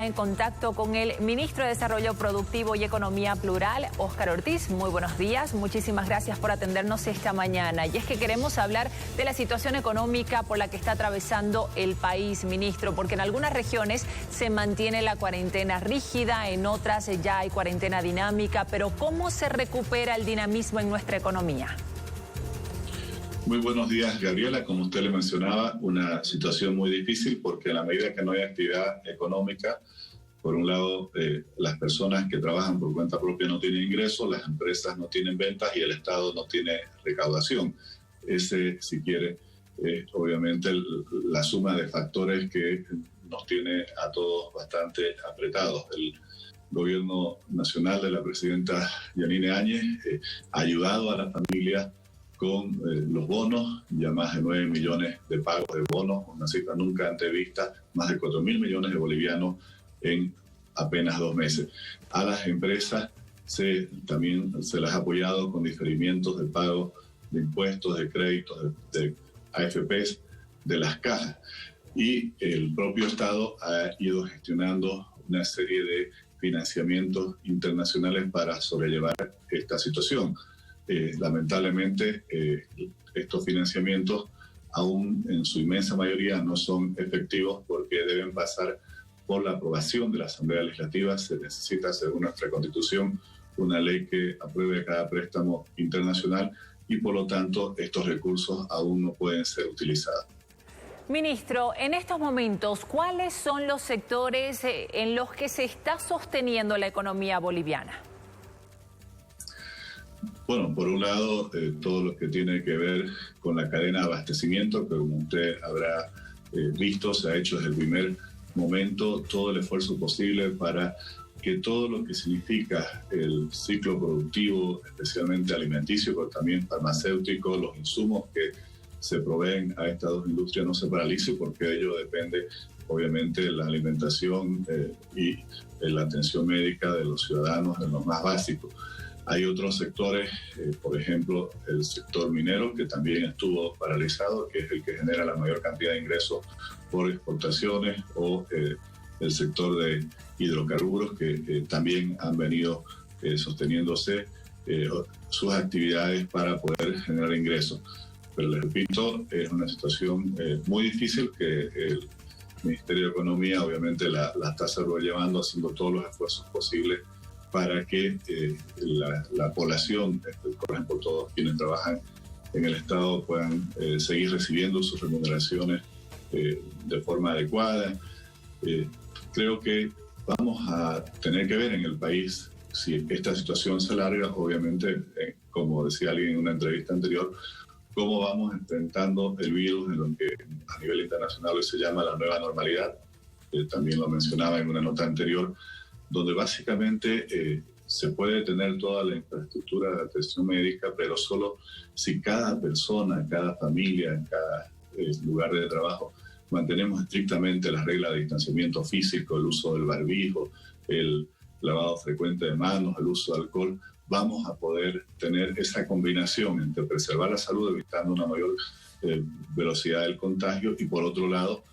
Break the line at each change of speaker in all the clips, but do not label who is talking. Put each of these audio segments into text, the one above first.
En contacto con el ministro de Desarrollo Productivo y Economía Plural, Óscar Ortiz. Muy buenos días, muchísimas gracias por atendernos esta mañana. Y es que queremos hablar de la situación económica por la que está atravesando el país, ministro, porque en algunas regiones se mantiene la cuarentena rígida, en otras ya hay cuarentena dinámica, pero ¿cómo se recupera el dinamismo en nuestra economía?
Muy buenos días, Gabriela. Como usted le mencionaba, una situación muy difícil porque a la medida que no hay actividad económica, por un lado, las personas que trabajan por cuenta propia no tienen ingresos, las empresas no tienen ventas y el Estado no tiene recaudación. Ese, si quiere, obviamente la suma de factores que nos tiene a todos bastante apretados. El gobierno nacional de la presidenta Yanine Áñez ha ayudado a las familias con los bonos, ya más de 9 millones de pagos de bonos, una cifra nunca antes vista, más de 4.000 millones de bolivianos en apenas 2 meses. A las empresas también se las ha apoyado con diferimientos de pago de impuestos, de créditos, de AFPs, de las cajas. Y el propio Estado ha ido gestionando una serie de financiamientos internacionales para sobrellevar esta situación. Lamentablemente, estos financiamientos aún en su inmensa mayoría no son efectivos porque deben pasar por la aprobación de la Asamblea Legislativa. Se necesita, según nuestra Constitución, una ley que apruebe cada préstamo internacional y, por lo tanto, estos recursos aún no pueden ser utilizados.
Ministro, en estos momentos, ¿cuáles son los sectores en los que se está sosteniendo la economía boliviana?
Bueno, por un lado, todo lo que tiene que ver con la cadena de abastecimiento, que como usted habrá visto, se ha hecho desde el primer momento todo el esfuerzo posible para que todo lo que significa el ciclo productivo, especialmente alimenticio, pero también farmacéutico, los insumos que se proveen a estas dos industrias no se paralice, porque de ello depende, obviamente, la alimentación y la atención médica de los ciudadanos en lo más básico. Hay otros sectores, por ejemplo, el sector minero, que también estuvo paralizado, que es el que genera la mayor cantidad de ingresos por exportaciones, o el sector de hidrocarburos, que también han venido sosteniéndose sus actividades para poder generar ingresos. Pero les repito, es una situación muy difícil que el Ministerio de Economía obviamente la está sobrellevando, haciendo todos los esfuerzos posibles para que la población, por ejemplo, todos quienes trabajan en el Estado puedan seguir recibiendo sus remuneraciones de forma adecuada. Creo que vamos a tener que ver en el país si esta situación se alarga, obviamente, como decía alguien en una entrevista anterior, cómo vamos enfrentando el virus en lo que a nivel internacional hoy se llama la nueva normalidad. También lo mencionaba en una nota anterior, donde básicamente se puede tener toda la infraestructura de atención médica, pero solo si cada persona, cada familia, en cada lugar de trabajo mantenemos estrictamente las reglas de distanciamiento físico, el uso del barbijo, el lavado frecuente de manos, el uso de alcohol, vamos a poder tener esa combinación entre preservar la salud, evitando una mayor velocidad del contagio, y por otro lado,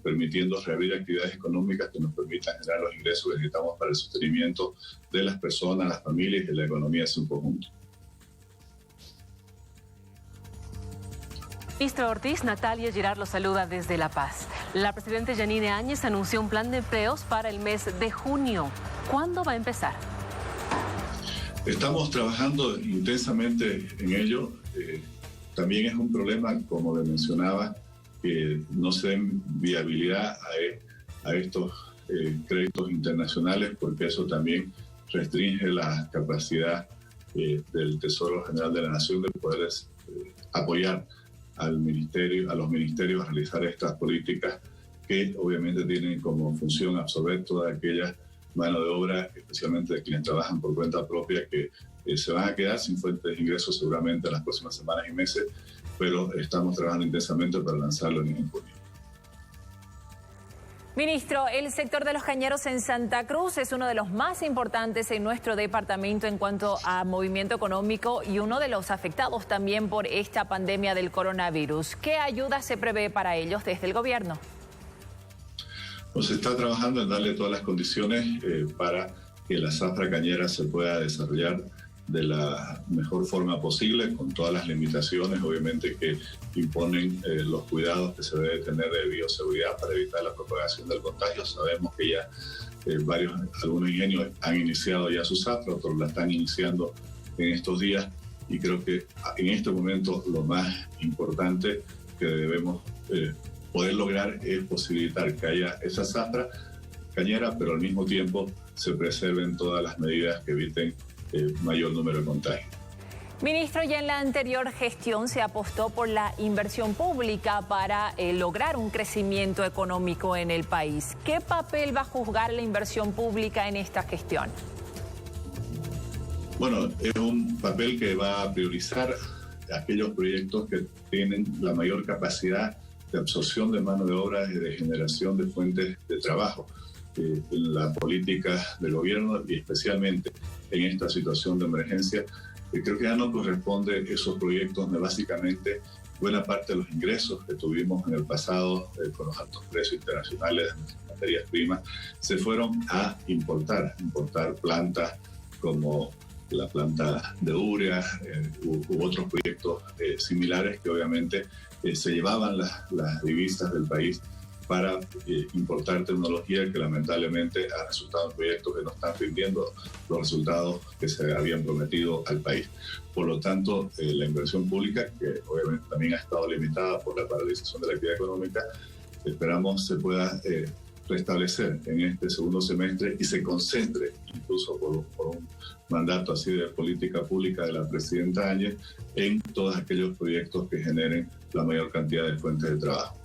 permitiendo reabrir actividades económicas que nos permitan generar los ingresos que necesitamos para el sostenimiento de las personas, las familias y de la economía en su conjunto.
Ministro Ortiz, Natalia Girard lo saluda desde La Paz. La presidenta Yanine Áñez anunció un plan de empleos para el mes de junio. ¿Cuándo va a empezar?
Estamos trabajando intensamente en ello. También es un problema, como le mencionaba, que no se den viabilidad a estos créditos internacionales, porque eso también restringe la capacidad del Tesoro General de la Nación de poder apoyar a los ministerios a realizar estas políticas que obviamente tienen como función absorber toda aquella mano de obra, especialmente de quienes trabajan por cuenta propia, que se van a quedar sin fuentes de ingresos seguramente en las próximas semanas y meses, pero estamos trabajando intensamente para lanzarlo en junio.
Ministro, el sector de los cañeros en Santa Cruz es uno de los más importantes en nuestro departamento en cuanto a movimiento económico y uno de los afectados también por esta pandemia del coronavirus. ¿Qué ayuda se prevé para ellos desde el gobierno?
Pues se está trabajando en darle todas las condiciones para que la zafra cañera se pueda desarrollar de la mejor forma posible, con todas las limitaciones, obviamente, que imponen los cuidados que se debe tener de bioseguridad para evitar la propagación del contagio. Sabemos que ya algunos ingenios han iniciado ya su zafra, otros la están iniciando en estos días, y creo que en este momento lo más importante que debemos poder lograr es posibilitar que haya esa zafra cañera, pero al mismo tiempo se preserven todas las medidas que eviten mayor número de contagios.
Ministro, ya en la anterior gestión se apostó por la inversión pública para lograr un crecimiento económico en el país. ¿Qué papel va a jugar la inversión pública en esta gestión?
Bueno, es un papel que va a priorizar aquellos proyectos que tienen la mayor capacidad de absorción de mano de obra y de generación de fuentes de trabajo en la política del gobierno, y especialmente en esta situación de emergencia. Creo que ya no corresponde esos proyectos donde básicamente buena parte de los ingresos que tuvimos en el pasado con los altos precios internacionales de nuestras materias primas se fueron a importar plantas como la planta de urea u otros proyectos similares que obviamente se llevaban las divisas del país para importar tecnología que lamentablemente ha resultado en proyectos que no están rindiendo los resultados que se habían prometido al país. Por lo tanto, la inversión pública, que obviamente también ha estado limitada por la paralización de la actividad económica, esperamos se pueda restablecer en este segundo semestre y se concentre, incluso por un mandato así de política pública de la presidenta Áñez, en todos aquellos proyectos que generen la mayor cantidad de fuentes de trabajo.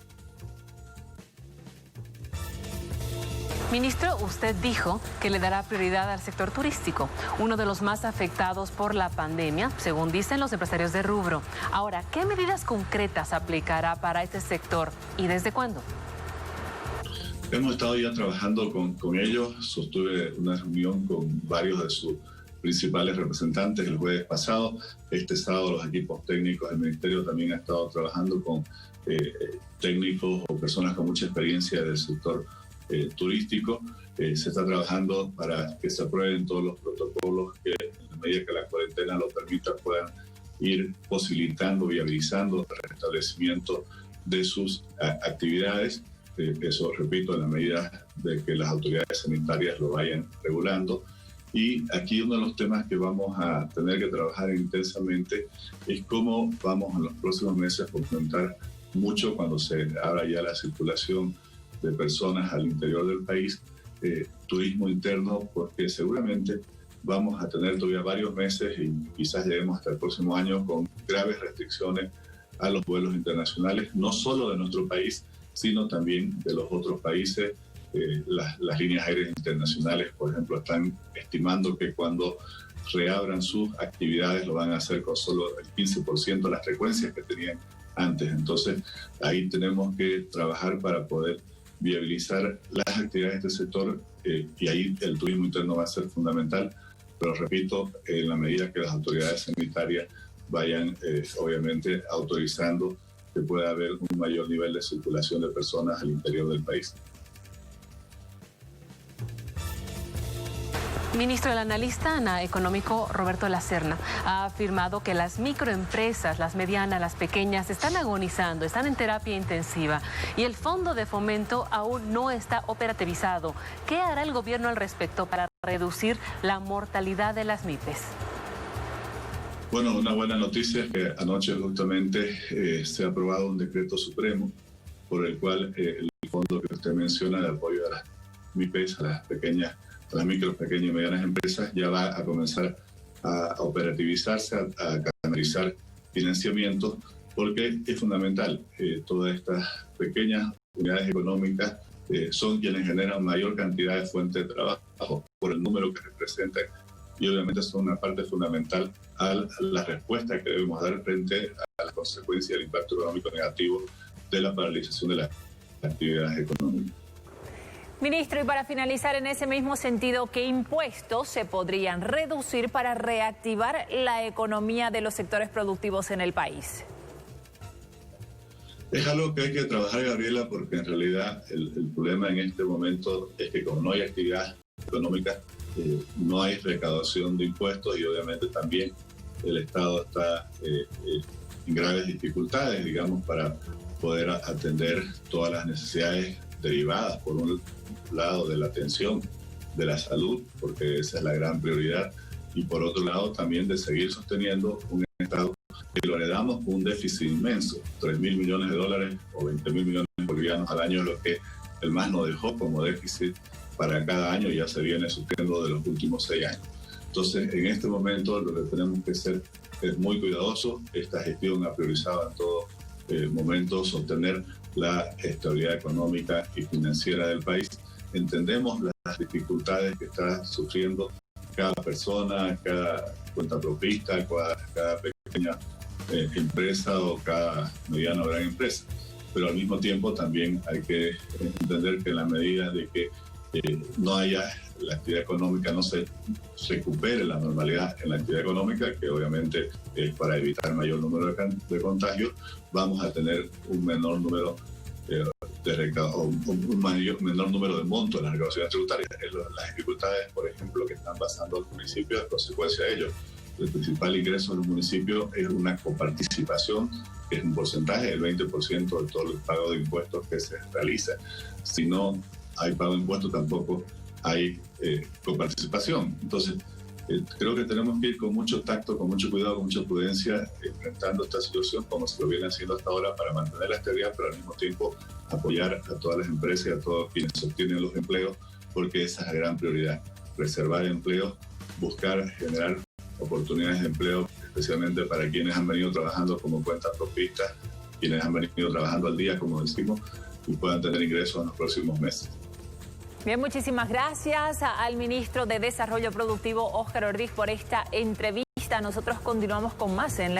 Ministro, usted dijo que le dará prioridad al sector turístico, uno de los más afectados por la pandemia, según dicen los empresarios de rubro. Ahora, ¿qué medidas concretas aplicará para este sector y desde cuándo?
Hemos estado ya trabajando con ellos. Sostuve una reunión con varios de sus principales representantes el jueves pasado. Este sábado los equipos técnicos del Ministerio también han estado trabajando con técnicos o personas con mucha experiencia del sector turístico. Se está trabajando para que se aprueben todos los protocolos que, en la medida que la cuarentena lo permita, puedan ir posibilitando, viabilizando el restablecimiento de sus actividades. Eso, repito, en la medida de que las autoridades sanitarias lo vayan regulando. Y aquí uno de los temas que vamos a tener que trabajar intensamente es cómo vamos en los próximos meses a fomentar mucho, cuando se abra ya la circulación de personas al interior del país, turismo interno, porque seguramente vamos a tener todavía varios meses y quizás lleguemos hasta el próximo año con graves restricciones a los vuelos internacionales, no solo de nuestro país, sino también de los otros países. Las líneas aéreas internacionales, por ejemplo, están estimando que cuando reabran sus actividades lo van a hacer con solo el 15% de las frecuencias que tenían antes. Entonces, ahí tenemos que trabajar para poder viabilizar las actividades de este sector, y ahí el turismo interno va a ser fundamental, pero repito, en la medida que las autoridades sanitarias vayan obviamente autorizando que pueda haber un mayor nivel de circulación de personas al interior del país.
Ministro, el analista económico Roberto Lacerna ha afirmado que las microempresas, las medianas, las pequeñas, están agonizando, están en terapia intensiva y el fondo de fomento aún no está operativizado. ¿Qué hará el gobierno al respecto para reducir la mortalidad de las MIPES?
Bueno, una buena noticia es que anoche justamente se ha aprobado un decreto supremo por el cual el fondo que usted menciona de apoyo a las MIPES, a las micro, pequeñas y medianas empresas, ya va a comenzar a operativizarse, a canalizar financiamiento, porque es fundamental. Todas estas pequeñas unidades económicas son quienes generan mayor cantidad de fuentes de trabajo por el número que representan, y obviamente son una parte fundamental a la respuesta que debemos dar frente a las consecuencias del impacto económico negativo de la paralización de las actividades económicas.
Ministro, y para finalizar en ese mismo sentido, ¿qué impuestos se podrían reducir para reactivar la economía de los sectores productivos en el país?
Es algo que hay que trabajar, Gabriela, porque en realidad el problema en este momento es que como no hay actividad económica, no hay recaudación de impuestos y obviamente también el Estado está en graves dificultades, digamos, para poder atender todas las necesidades derivadas, por un lado, de la atención de la salud, porque esa es la gran prioridad, y por otro lado también de seguir sosteniendo un Estado que lo heredamos con un déficit inmenso, 3.000 millones de dólares o 20.000 millones de bolivianos al año, lo que el MAS nos dejó como déficit para cada año, ya se viene sufriendo de los últimos 6 años. Entonces, en este momento lo que tenemos que ser es muy cuidadoso. Esta gestión ha priorizado en todo momento sostener la estabilidad económica y financiera del país. Entendemos las dificultades que está sufriendo cada persona, cada cuentapropista, cada pequeña empresa o cada mediana o gran empresa. Pero al mismo tiempo también hay que entender que en la medida de que no haya la actividad económica, no se recupere la normalidad en la actividad económica, que obviamente es para evitar mayor número de contagios, vamos a tener un menor número menor número de montos en las recaudaciones tributarias. Las dificultades, por ejemplo, que están pasando los municipios, es consecuencia de ello. El principal ingreso de los municipios es una coparticipación, que es un porcentaje del 20% de todo el pago de impuestos que se realiza. Si no hay pago de impuestos, tampoco hay coparticipación. Entonces, creo que tenemos que ir con mucho tacto, con mucho cuidado, con mucha prudencia, enfrentando esta situación como se lo viene haciendo hasta ahora para mantener la estabilidad, pero al mismo tiempo apoyar a todas las empresas y a todos quienes obtienen los empleos, porque esa es la gran prioridad, preservar empleos, buscar generar oportunidades de empleo, especialmente para quienes han venido trabajando como cuentapropistas, quienes han venido trabajando al día, como decimos, y puedan tener ingresos en los próximos meses.
Bien, muchísimas gracias al ministro de Desarrollo Productivo, Óscar Ordiz, por esta entrevista. Nosotros continuamos con más en la